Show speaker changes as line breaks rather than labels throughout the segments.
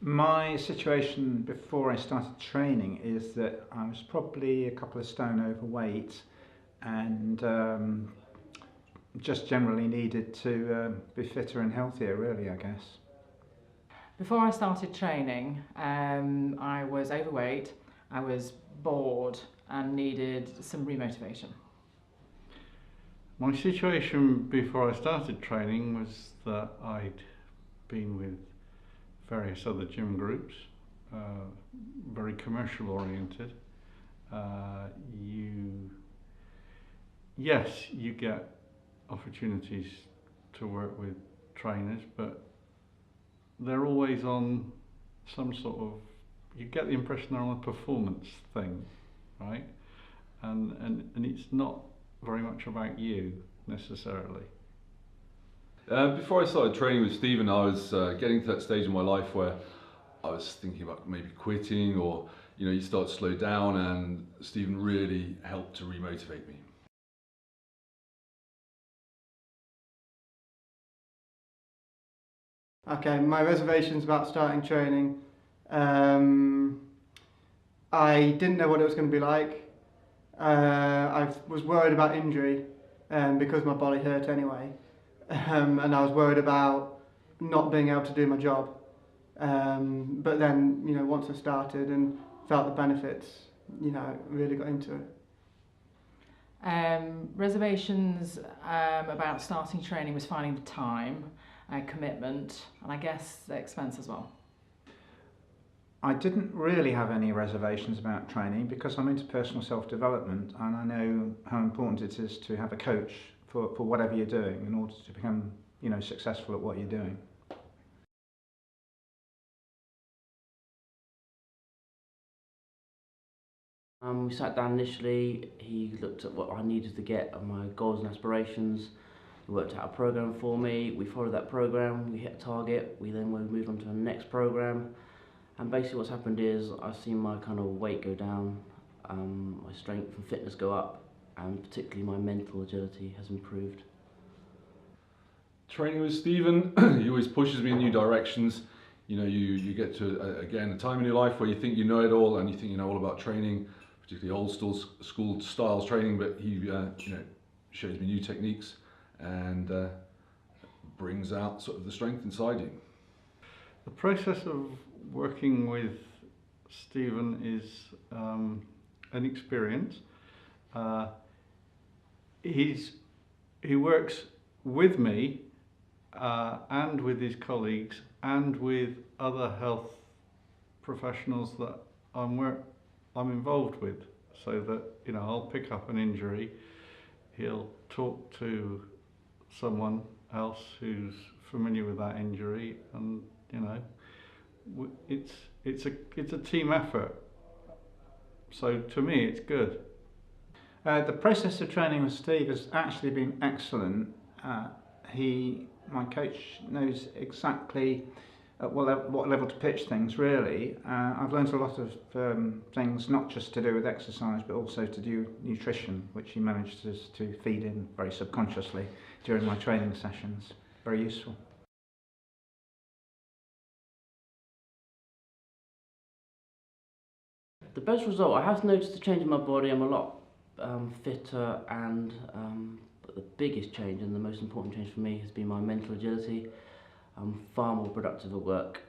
My situation before I started training is that I was probably a couple of stone overweight and just generally needed to be fitter and healthier, really, I guess.
Before I started training, I was overweight, I was bored and needed some remotivation.
My situation before I started training was that I'd been with various other gym groups, very commercial oriented. You get opportunities to work with trainers, but they're always on some sort of, you get the impression they're on a performance thing, right? And it's not very much about you necessarily.
Before I started training with Stephen, I was getting to that stage in my life where I was thinking about maybe quitting, or you start to slow down, and Stephen really helped to remotivate me.
Okay, my reservations about starting training. I didn't know what it was going to be like. I was worried about injury because my body hurt anyway. And I was worried about not being able to do my job. But then, once I started and felt the benefits, really got into it.
Reservations about starting training was finding the time, commitment, and I guess the expense as well.
I didn't really have any reservations about training because I'm into personal self-development, and I know how important it is to have a coach for whatever you're doing in order to become successful at what you're doing.
We sat down initially, he looked at what I needed to get on my goals and aspirations. He worked out a program for me, we followed that program, we hit a target, we then moved on to the next program. And basically what's happened is I've seen my kind of weight go down, my strength and fitness go up, and particularly my mental agility has improved.
Training with Stephen, he always pushes me in new directions. You get to, again, a time in your life where you think you know it all, and you think you know all about training, particularly old school styles training, but he shows me new techniques and brings out sort of the strength inside you.
The process of working with Stephen is an experience. He works with me and with his colleagues and with other health professionals that I'm involved with, so that I'll pick up an injury, he'll talk to someone else who's familiar with that injury, and it's a team effort. So to me, it's good.
The process of training with Steve has actually been excellent. My coach knows exactly at what level to pitch things, really. I've learned a lot of things, not just to do with exercise, but also to do nutrition, which he manages to feed in very subconsciously during my training sessions. Very useful.
The best result, I have noticed a change in my body. I'm a lot fitter, and but the biggest change and the most important change for me has been my mental agility. I'm far more productive at work.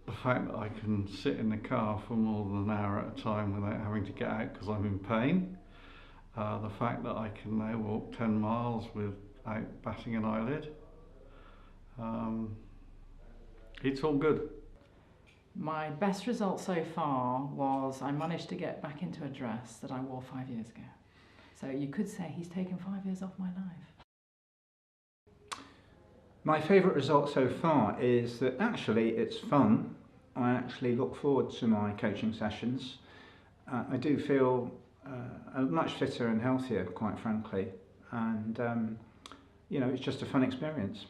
The fact that I can sit in the car for more than an hour at a time without having to get out because I'm in pain. The fact that I can now walk 10 miles without batting an eyelid. It's all good.
My best result so far was I managed to get back into a dress that I wore 5 years ago. So you could say he's taken 5 years off my life.
My favourite result so far is that actually it's fun. I actually look forward to my coaching sessions. I do feel much fitter and healthier, quite frankly, and it's just a fun experience.